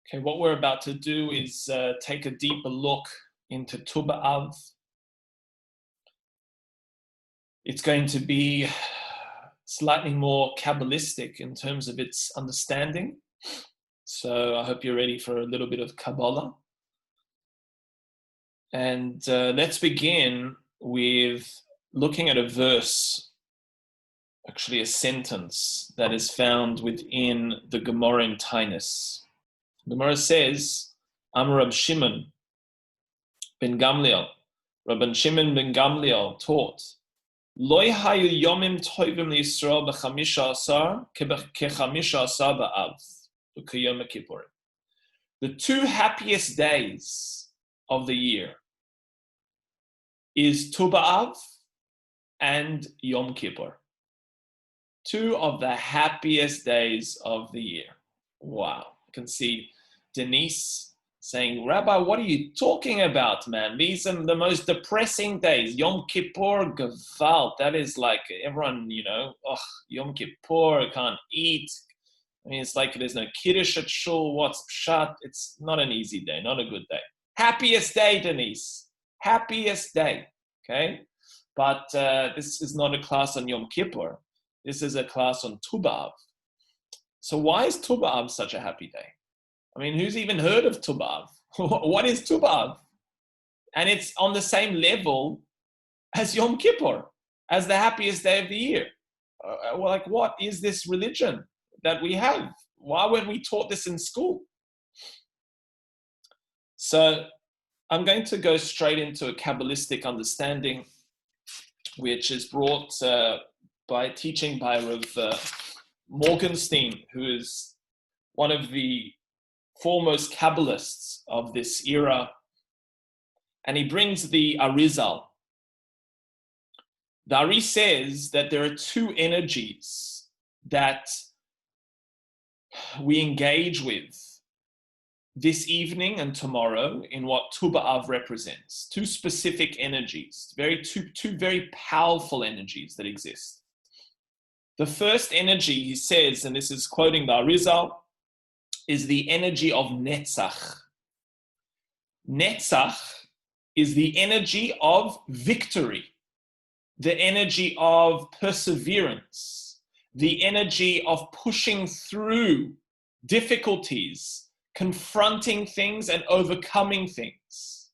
Okay, what we're about to do is take a deeper look into Tu B'Av. It's going to be slightly more Kabbalistic in terms of its understanding. So I hope you're ready for a little bit of Kabbalah. And let's begin with looking at a verse, actually a sentence that is found within the Gemara in Tainus. The Gemara says, Amar Rab Shimon ben Gamliel. Rabban Shimon ben Gamliel taught, Loi hayu yomim toivim liYisrael b'chamisha asar kechamisha asar ba'av u'kayom kippurim. The two happiest days of the year is Tu B'Av and Yom Kippur. Two of the happiest days of the year. Wow. You can see Denise saying, Rabbi, what are you talking about, man? These are the most depressing days. Yom Kippur, Gevalt. That is like everyone, Yom Kippur, I can't eat. I mean, it's like there's no Kiddush at Shul. What's Pshat? It's not an easy day, not a good day. Happiest day, Denise. Happiest day, okay? But this is not a class on Yom Kippur. This is a class on Tu B'Av. So why is Tu B'Av such a happy day? I mean, who's even heard of Tu B'Av? What is Tu B'Av? And it's on the same level as Yom Kippur, as the happiest day of the year. What is this religion that we have? Why weren't we taught this in school? So I'm going to go straight into a Kabbalistic understanding, which is brought by teaching by Rav Morgenstein, who is one of the foremost Kabbalists of this era. And he brings the Arizal. The Ari says that there are two energies that we engage with this evening and tomorrow in what Tu B'Av represents. Two specific energies, two very powerful energies that exist. The first energy, he says, and this is quoting the Arizal, is the energy of Netzach. Netzach is the energy of victory, the energy of perseverance, the energy of pushing through difficulties, confronting things and overcoming things.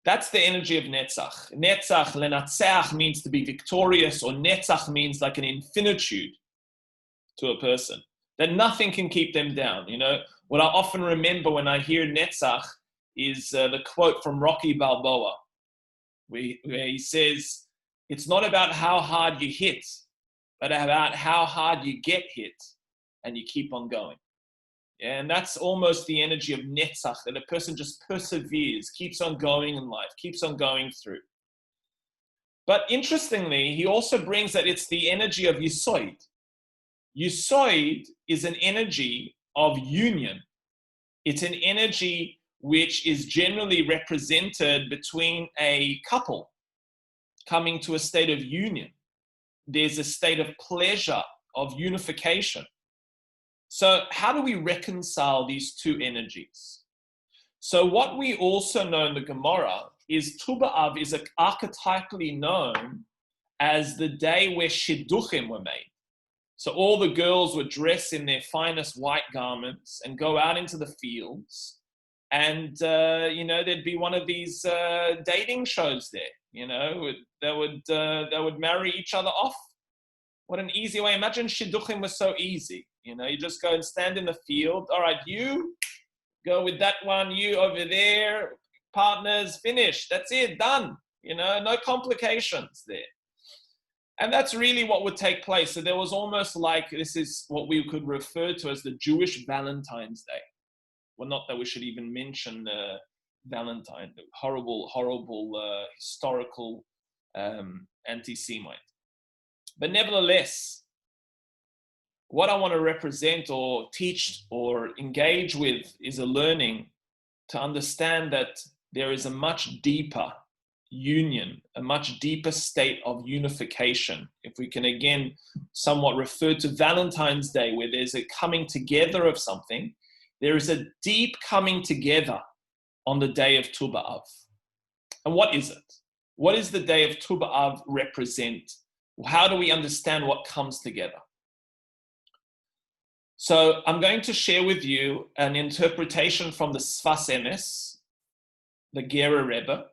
That's the energy of Netzach. Netzach, lenatzeach, means to be victorious, or Netzach means like an infinitude to a person, that nothing can keep them down. You know, what I often remember when I hear Netzach is the quote from Rocky Balboa, where he says, it's not about how hard you hit, but about how hard you get hit and you keep on going. And that's almost the energy of Netzach, that a person just perseveres, keeps on going in life, keeps on going through. But interestingly, he also brings that it's the energy of Yisoid. Yisoid is an energy of union. It's an energy which is generally represented between a couple coming to a state of union. There's a state of pleasure, of unification. So how do we reconcile these two energies? So what we also know in the Gemara is Tu B'Av is archetypally known as the day where shidduchim were made. So all the girls would dress in their finest white garments and go out into the fields. And, there'd be one of these dating shows there, they would marry each other off. What an easy way. Imagine shidduchim was so easy. You just go and stand in the field. All right, you go with that one, you over there, partners, finished. That's it, done. No complications there. And that's really what would take place. So there was almost like, this is what we could refer to as the Jewish Valentine's Day. Well, not that we should even mention Valentine, the horrible, historical anti-Semite. But nevertheless, what I want to represent or teach or engage with is a learning to understand that there is a much deeper union, a much deeper state of unification. If we can again somewhat refer to Valentine's Day, where there's a coming together of something, There is a deep coming together on the day of Tu B'Av. And what is it? What does the day of Tu B'Av represent? How do we understand what comes together? So I'm going to share with you an interpretation from the Sfas Emes, the Gera Rebbe.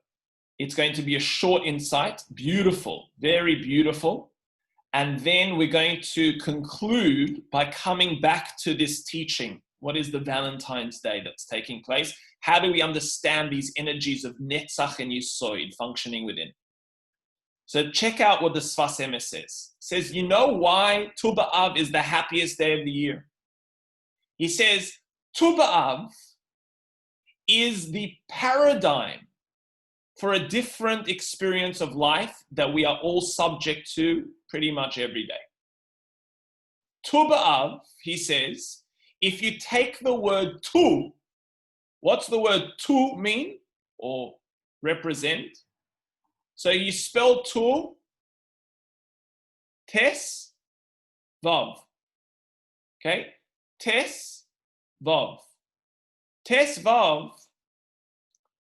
It's going to be a short insight, beautiful, very beautiful. And then we're going to conclude by coming back to this teaching. What is the Valentine's Day that's taking place? How do we understand these energies of Netzach and Yisoid functioning within? So check out what the Sfas Emes says. It says, you know why Tu B'Av is the happiest day of the year? He says, Tu B'Av is the paradigm for a different experience of life that we are all subject to pretty much every day. Tu B'Av, he says, if you take the word tu, what's the word tu mean or represent? So you spell tu, tes, vav. Okay? Tes, vav. Tes, vav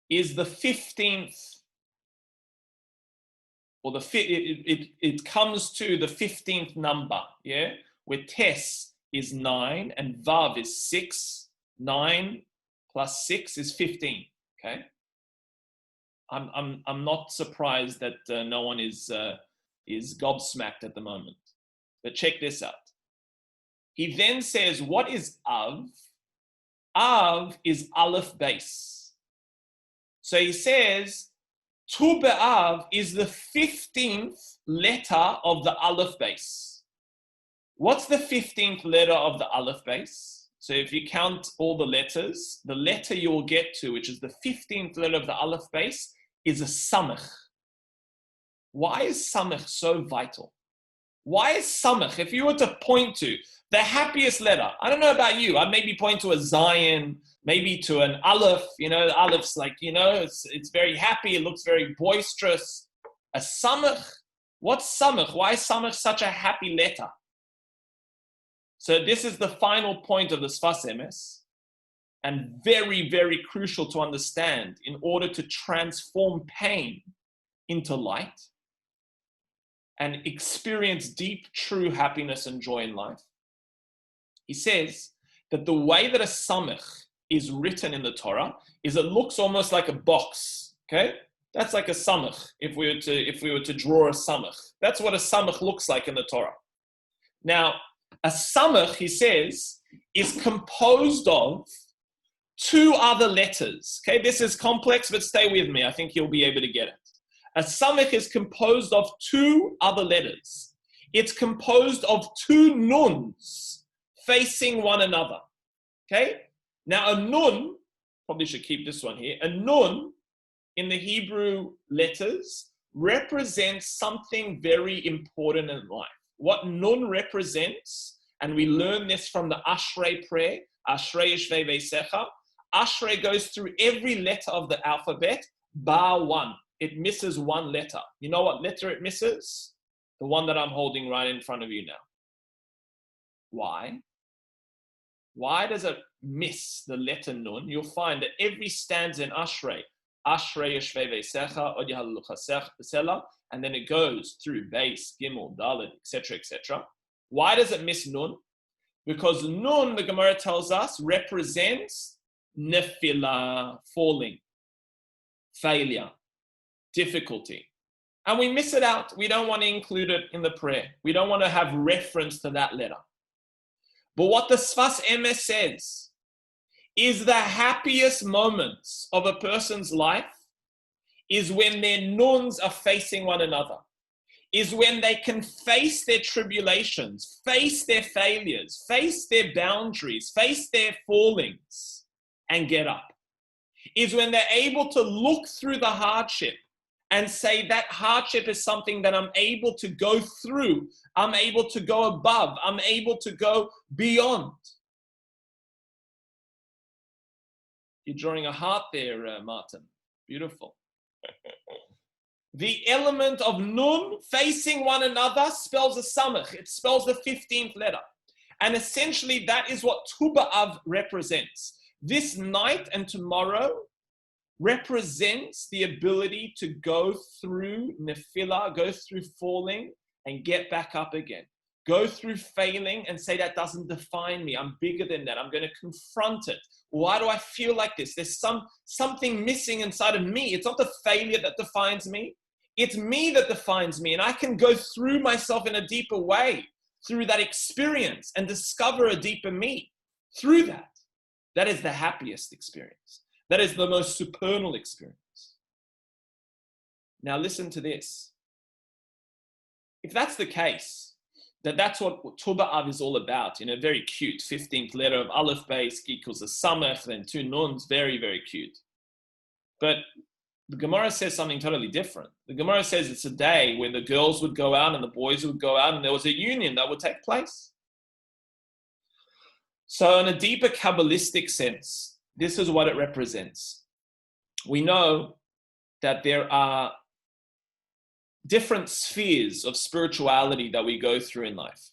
is the 15th, or it comes to the 15th number, yeah? Where tes is 9 and vav is 6. 9 plus 6 is 15, okay? I'm not surprised that no one is gobsmacked at the moment. But check this out. He then says, what is Av? Av is Aleph base. So he says, Tu B'Av is the 15th letter of the Aleph base. What's the 15th letter of the Aleph base? So if you count all the letters, the letter you will get to, which is the 15th letter of the Aleph base, is a Samach. Why is Samach so vital? Why is Samach, if you were to point to the happiest letter, I don't know about you, I'd maybe point to a Zion, maybe to an Aleph, the Aleph's like, it's very happy, it looks very boisterous. A Samach, what's Samach? Why is Samach such a happy letter? So this is the final point of the Sfas Emes, and very, very crucial to understand in order to transform pain into light and experience deep, true happiness and joy in life. He says that the way that a samach is written in the Torah is it looks almost like a box, okay? That's like a samach, if we were to draw a samach. That's what a samach looks like in the Torah. Now, a samach, he says, is composed of two other letters. Okay, this is complex, but stay with me. I think you'll be able to get it. A samach is composed of two other letters. It's composed of two nuns facing one another. Okay? Now a nun, probably should keep this one here, a nun in the Hebrew letters represents something very important in life. What nun represents, and we learn this from the Ashrei prayer, Ashrei Yeshvei Veisecha. Ashrei goes through every letter of the alphabet, bar one. It misses one letter. You know what letter it misses? The one that I'm holding right in front of you now. Why? Why does it miss the letter nun? You'll find that every stanza in Ashrei, Ashrei Yeshvei Veisecha, Od Yahallucha, and then it goes through Beis, Gimel, Dalet, etc., etc. Why does it miss nun? Because nun, the Gemara tells us, represents nefilah, falling, failure, difficulty. And we miss it out. We don't want to include it in the prayer. We don't want to have reference to that letter. But what the Sfas Emes says is the happiest moments of a person's life is when their nuns are facing one another, is when they can face their tribulations, face their failures, face their boundaries, face their fallings, and get up. Is when they're able to look through the hardship and say that hardship is something that I'm able to go through, I'm able to go above, I'm able to go beyond. You're drawing a heart there, Martin. Beautiful. The element of nun facing one another spells a samach. It spells the 15th letter. And essentially, that is what Tu B'Av represents. This night and tomorrow represents the ability to go through nefillah, go through falling and get back up again. Go through failing and say, that doesn't define me. I'm bigger than that. I'm going to confront it. Why do I feel like this? There's something missing inside of me. It's not the failure that defines me. It's me that defines me. And I can go through myself in a deeper way through that experience and discover a deeper me through that. That is the happiest experience. That is the most supernal experience. Now listen to this. If that's the case, that's what Tu B'Av is all about, in a very cute 15th letter of Aleph Beis equals a Samech, then 2 Nuns, very, very cute. But the Gemara says something totally different. The Gemara says it's a day where the girls would go out and the boys would go out and there was a union that would take place. So in a deeper Kabbalistic sense, this is what it represents. We know that there are different spheres of spirituality that we go through in life.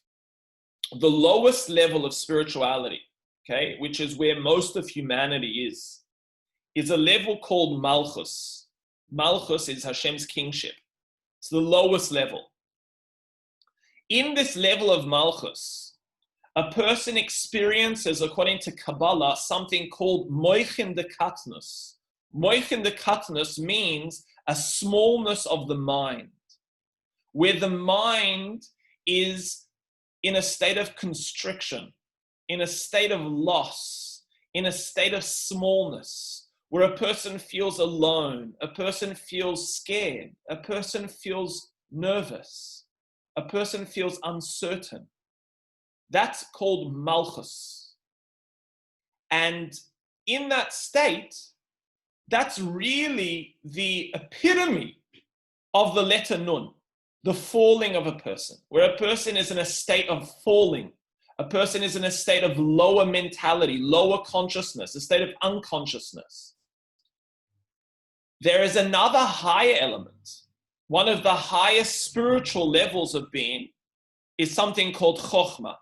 The lowest level of spirituality, okay, which is where most of humanity is a level called Malchus. Malchus is Hashem's kingship. It's the lowest level. In this level of Malchus, a person experiences, according to Kabbalah, something called Moichin de Katnus. Moichin de Katnus means a smallness of the mind, where the mind is in a state of constriction, in a state of loss, in a state of smallness, where a person feels alone, a person feels scared, a person feels nervous, a person feels uncertain. That's called Malchus. And in that state, that's really the epitome of the letter Nun, the falling of a person, where a person is in a state of falling. A person is in a state of lower mentality, lower consciousness, a state of unconsciousness. There is another higher element. One of the highest spiritual levels of being is something called Chokhmah.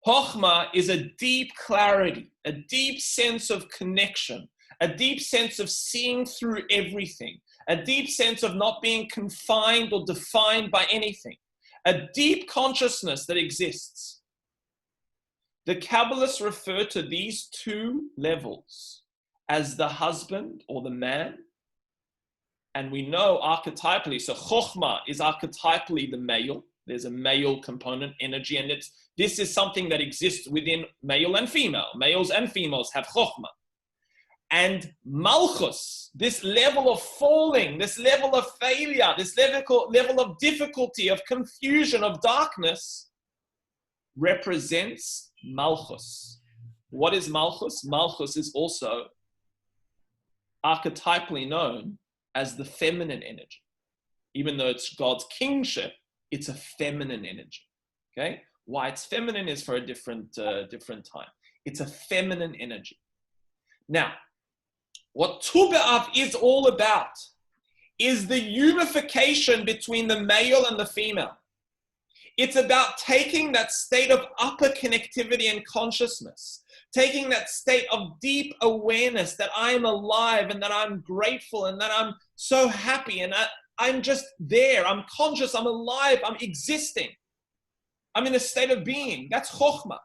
Chokhmah is a deep clarity, a deep sense of connection, a deep sense of seeing through everything, a deep sense of not being confined or defined by anything, a deep consciousness that exists. The Kabbalists refer to these two levels as the husband or the man. And we know archetypally, so Chokhmah is archetypally the male. There's a male component energy, and this is something that exists within male and female. Males and females have Chokhmah. And Malchus, this level of falling, this level of failure, this level of difficulty, of confusion, of darkness, represents Malchus. What is Malchus? Malchus is also archetypally known as the feminine energy. Even though it's God's kingship, it's a feminine energy. Okay? Why it's feminine is for a different time. It's a feminine energy. Now, what Tu B'Av is all about is the unification between the male and the female. It's about taking that state of upper connectivity and consciousness, taking that state of deep awareness that I am alive and that I'm grateful and that I'm so happy and I'm just there. I'm conscious. I'm alive. I'm existing. I'm in a state of being. That's Chokhmah.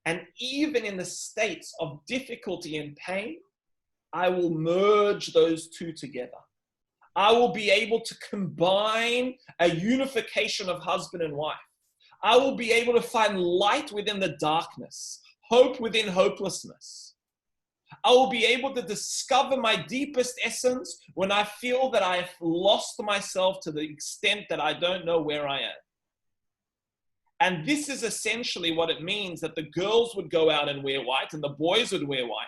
And even in the states of difficulty and pain, I will merge those two together. I will be able to combine a unification of husband and wife. I will be able to find light within the darkness, hope within hopelessness. I will be able to discover my deepest essence when I feel that I have lost myself to the extent that I don't know where I am. And this is essentially what it means that the girls would go out and wear white and the boys would wear white,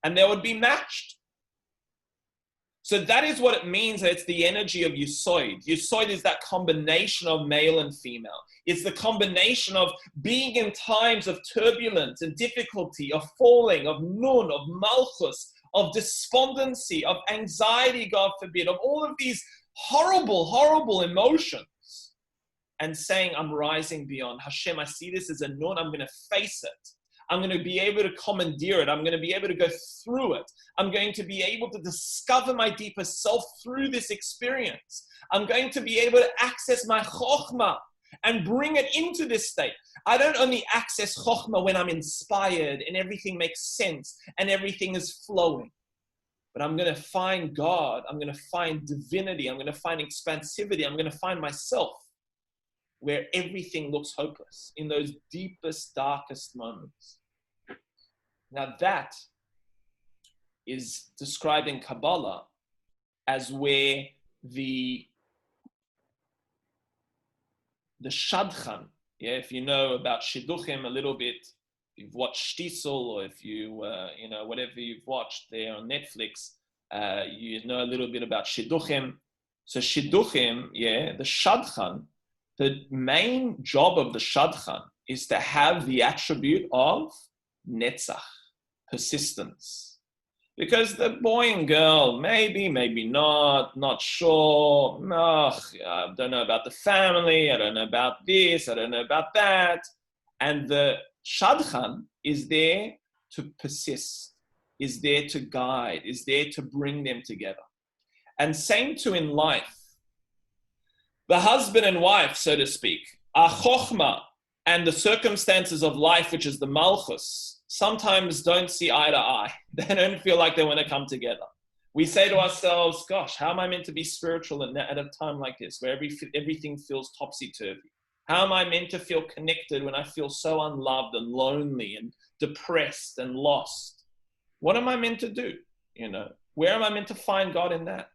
and they would be matched. So that is what it means. That it's the energy of Yesod. Yesod is that combination of male and female. It's the combination of being in times of turbulence and difficulty, of falling, of nun, of malchus, of despondency, of anxiety, God forbid, of all of these horrible, horrible emotions. and saying, I'm rising beyond. Hashem, I see this as a nun. I'm going to face it. I'm going to be able to commandeer it. I'm going to be able to go through it. I'm going to be able to discover my deeper self through this experience. I'm going to be able to access my chokhmah and bring it into this state. I don't only access chokhmah when I'm inspired and everything makes sense and everything is flowing. But I'm going to find God. I'm going to find divinity. I'm going to find expansivity. I'm going to find myself where everything looks hopeless, in those deepest, darkest moments. Now that is described in Kabbalah as where the shadchan, if you know about shidduchim a little bit, you've watched Shtisel, or if you, whatever you've watched there on Netflix, you know a little bit about shidduchim. So shidduchim, the shadchan, the main job of the shadchan is to have the attribute of netzach, persistence. Because the boy and girl, maybe not sure, I don't know about the family, I don't know about this, I don't know about that. And the shadchan is there to persist, is there to guide, is there to bring them together. And same too in life. The husband and wife, so to speak, are chokhmah, and the circumstances of life, which is the malchus, sometimes don't see eye to eye. They don't feel like they want to come together. We say to ourselves, gosh, how am I meant to be spiritual at a time like this, where everything feels topsy-turvy? How am I meant to feel connected when I feel so unloved and lonely and depressed and lost? What am I meant to do? Where am I meant to find God in that?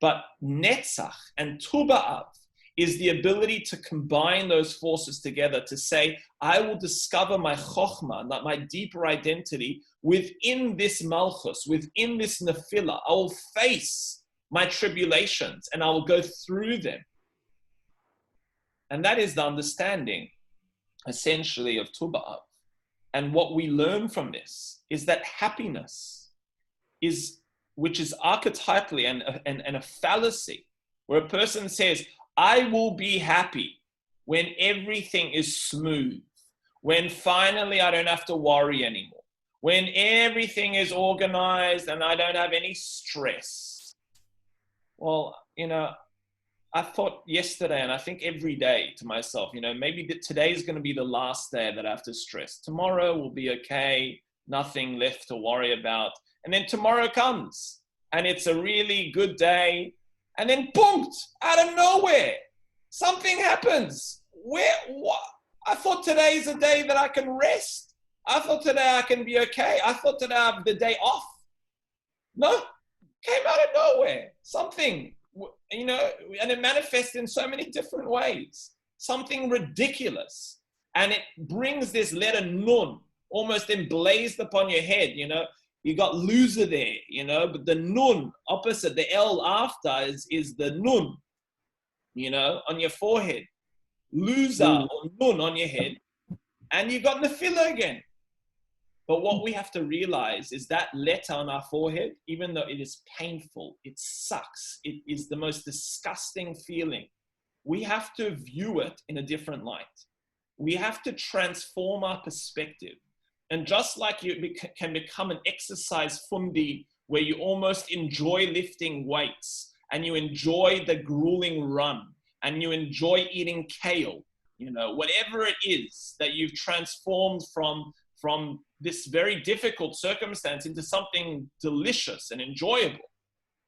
But netzach and tu b'av is the ability to combine those forces together to say, I will discover my chokhmah, my deeper identity within this malchus, within this nefillah. I will face my tribulations and I will go through them. And that is the understanding, essentially, of tu b'av. And what we learn from this is that happiness which is archetypally and a fallacy, where a person says, I will be happy when everything is smooth, when finally I don't have to worry anymore, when everything is organized and I don't have any stress. Well, I thought yesterday, and I think every day to myself, maybe today is going to be the last day that I have to stress. Tomorrow will be okay, nothing left to worry about. And then tomorrow comes and it's a really good day. And then boom, out of nowhere, something happens. What? I thought today is a day that I can rest. I thought today I can be okay. I thought today I have the day off. No, came out of nowhere. Something, and it manifests in so many different ways. Something ridiculous. And it brings this letter nun almost emblazed upon your head, You got loser there, but the nun opposite, the L after is the nun, on your forehead. Loser or nun on your head. And you got nefillah again. But what we have to realize is that letter on our forehead, even though it is painful, it sucks, it is the most disgusting feeling, we have to view it in a different light. We have to transform our perspective. And just like you can become an exercise fundi, where you almost enjoy lifting weights and you enjoy the grueling run and you enjoy eating kale, whatever it is that you've transformed from this very difficult circumstance into something delicious and enjoyable.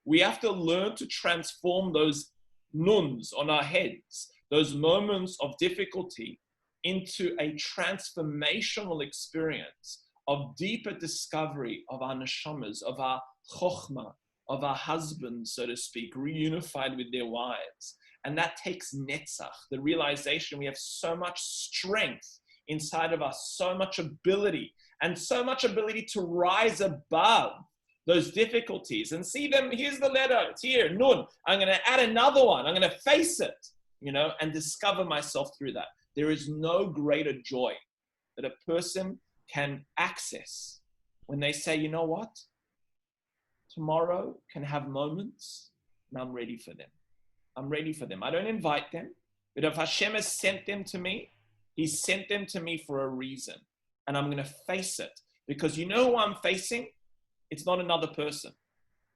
We have to learn to transform those nuns on our heads, those moments of difficulty, into a transformational experience of deeper discovery of our neshamas, of our chokhmah, of our husbands, so to speak, reunified with their wives. And that takes netzach, the realization we have so much strength inside of us, so much ability, and so much ability to rise above those difficulties and see them. Here's the letter, it's here, nun. I'm going to add another one. I'm going to face it, and discover myself through that. There is no greater joy that a person can access when they say, you know what? Tomorrow can have moments and I'm ready for them. I'm ready for them. I don't invite them. But if Hashem has sent them to me, He sent them to me for a reason. And I'm going to face it. Because you know who I'm facing? It's not another person.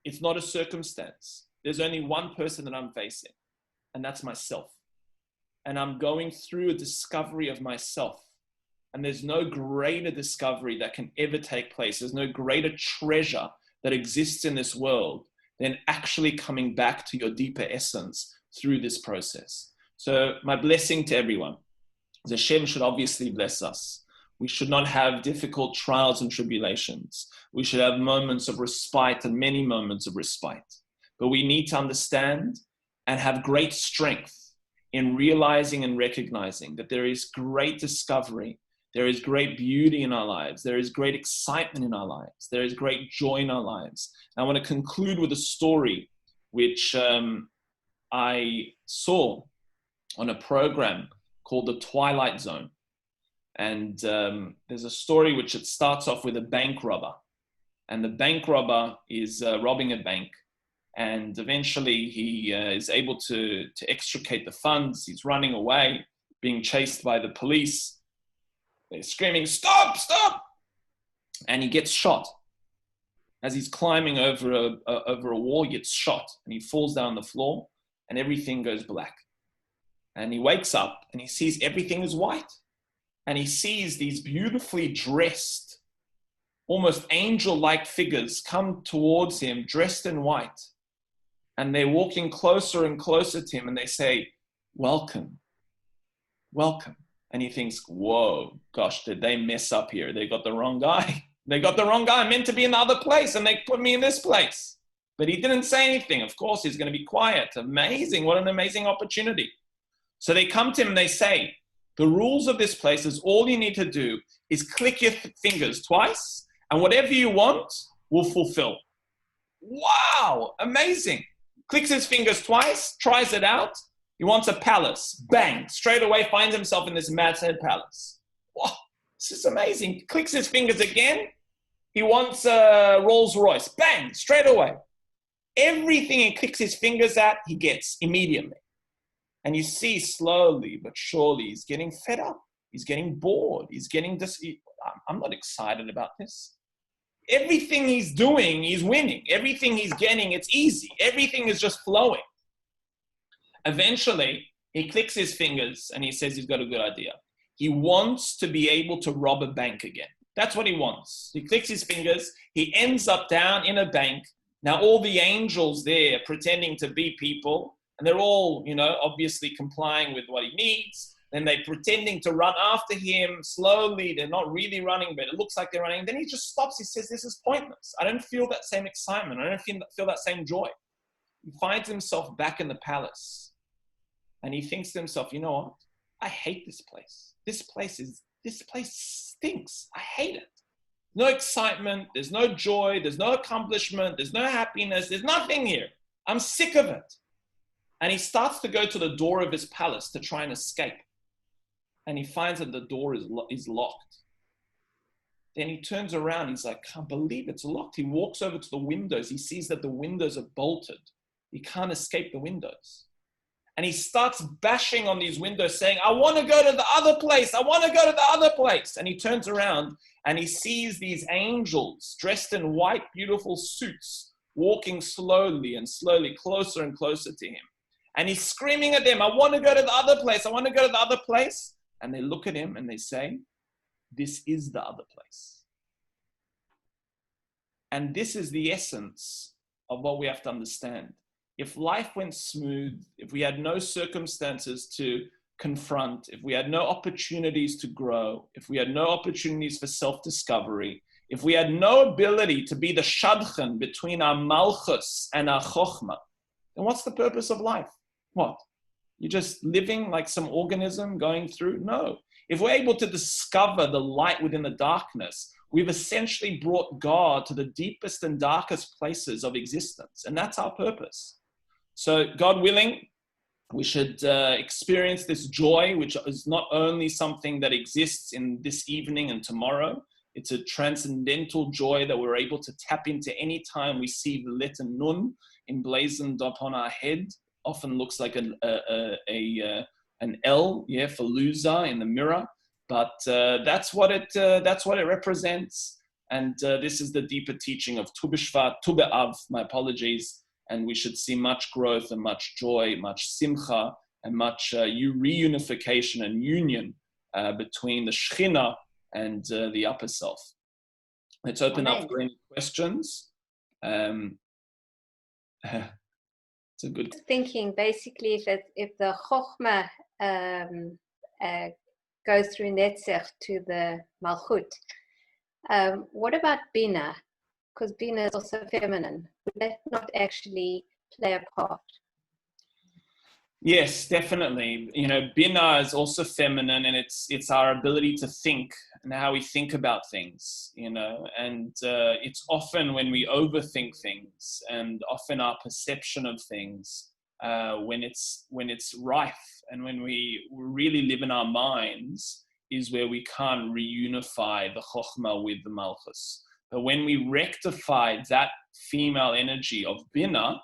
It's not a circumstance. There's only one person that I'm facing, and that's myself. And I'm going through a discovery of myself. And there's no greater discovery that can ever take place. There's no greater treasure that exists in this world than actually coming back to your deeper essence through this process. So my blessing to everyone is Hashem should obviously bless us. We should not have difficult trials and tribulations. We should have moments of respite and many moments of respite. But we need to understand and have great strength in realizing and recognizing that there is great discovery, there is great beauty in our lives, there is great excitement in our lives, there is great joy in our lives. And I want to conclude with a story which I saw on a program called The Twilight Zone. And there's a story which it starts off with a bank robber. And the bank robber is robbing a bank. And eventually he is able to extricate the funds. He's running away, being chased by the police. They're screaming, "Stop, stop!" And he gets shot. As he's climbing over a wall, he gets shot. And he falls down on the floor and everything goes black. And he wakes up and he sees everything is white. And he sees these beautifully dressed, almost angel-like figures come towards him, dressed in white. And they're walking closer and closer to him, and they say, "Welcome, welcome." And he thinks, whoa, gosh, did they mess up here? They got the wrong guy. They got the wrong guy. I'm meant to be in the other place, and they put me in this place. But he didn't say anything. Of course, he's going to be quiet. Amazing. What an amazing opportunity. So they come to him and they say, the rules of this place is all you need to do is click your fingers twice, and whatever you want will fulfill. Wow, amazing. Clicks his fingers twice, tries it out. He wants a palace. Bang, straight away finds himself in this massive palace. Wow, this is amazing. Clicks his fingers again. He wants a Rolls Royce. Bang, straight away. Everything he clicks his fingers at, he gets immediately. And you see slowly but surely he's getting fed up. He's getting bored. He's getting I'm not excited about this. Everything he's doing, he's winning. Everything he's getting, it's easy. Everything is just flowing. Eventually, he clicks his fingers and he says he's got a good idea. He wants to be able to rob a bank again. That's what he wants. He clicks his fingers. He ends up down in a bank. Now, all the angels there pretending to be people, and they're all, obviously complying with what he needs. Then they're pretending to run after him slowly. They're not really running, but it looks like they're running. Then he just stops. He says, this is pointless. I don't feel that same excitement. I don't feel that same joy. He finds himself back in the palace. And he thinks to himself, you know what? I hate this place. This place stinks. I hate it. No excitement. There's no joy. There's no accomplishment. There's no happiness. There's nothing here. I'm sick of it. And he starts to go to the door of his palace to try and escape. And he finds that the door is locked. Then he turns around. He's like, can't believe it's locked. He walks over to the windows. He sees that the windows are bolted. He can't escape the windows. And he starts bashing on these windows saying, I want to go to the other place. I want to go to the other place. And he turns around and he sees these angels dressed in white, beautiful suits, walking slowly and slowly closer and closer to him. And he's screaming at them, I want to go to the other place. I want to go to the other place. And they look at him and they say, this is the other place. And this is the essence of what we have to understand. If life went smooth, if we had no circumstances to confront, if we had no opportunities to grow, if we had no opportunities for self-discovery, if we had no ability to be the shadchan between our malchus and our chokhmah, then what's the purpose of life? What? You're just living like some organism going through? No. If we're able to discover the light within the darkness, we've essentially brought God to the deepest and darkest places of existence. And that's our purpose. So God willing, we should experience this joy, which is not only something that exists in this evening and tomorrow. It's a transcendental joy that we're able to tap into any time we see the letter Nun emblazoned upon our head. Often looks like a an L, yeah, for loser in the mirror. But that's what it represents. And this is the deeper teaching of Tu B'Shvat, Tu B'Av, my apologies. And we should see much growth and much joy, much simcha, and much reunification and union between the Shekhinah and the upper self. Let's open up for any questions. It's a good. Thinking basically if the Chokhmah goes through Netzach to the Malchut, what about Bina? Because Bina is also feminine. Would that not actually play a part? Yes, definitely. You know, Bina is also feminine, and it's our ability to think and how we think about things, you know, and it's often when we overthink things and often our perception of things when it's rife and when we really live in our minds is where we can't reunify the Chokhmah with the Malchus. But when we rectify that female energy of Bina,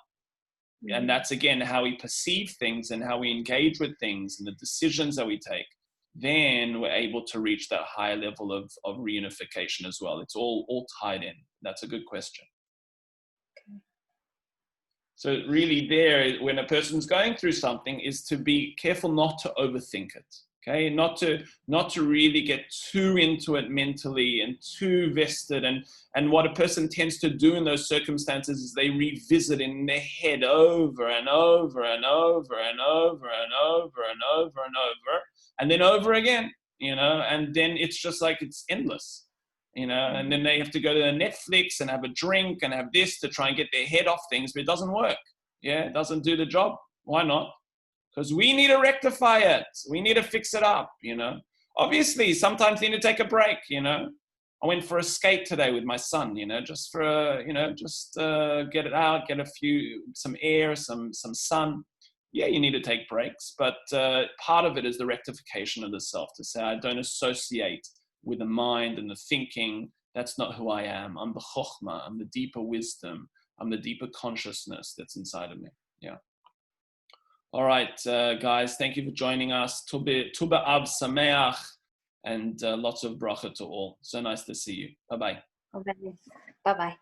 and that's again how we perceive things and how we engage with things and the decisions that we take, then we're able to reach that higher level of reunification as well. It's all tied in. That's a good question. Okay. So really there, when a person's going through something, is to be careful not to overthink it. Okay, not to really get too into it mentally and too vested. And what a person tends to do in those circumstances is they revisit in their head over and over and over and over and over and over and over and then over again, you know, and then it's just like it's endless, you know, and then they have to go to Netflix and have a drink and have this to try and get their head off things, but it doesn't work. Yeah, it doesn't do the job. Why not? Because we need to rectify it. We need to fix it up, you know. Obviously, sometimes you need to take a break, you know. I went for a skate today with my son, you know, just for, you know, get it out, get some air, some sun. Yeah, you need to take breaks, but part of it is the rectification of the self, to say, I don't associate with the mind and the thinking. That's not who I am. I'm the chokhmah. I'm the deeper wisdom. I'm the deeper consciousness that's inside of me. Yeah. All right, guys, thank you for joining us. Tu B'Av Sameach, and lots of bracha to all. So nice to see you. Bye-bye. Bye-bye.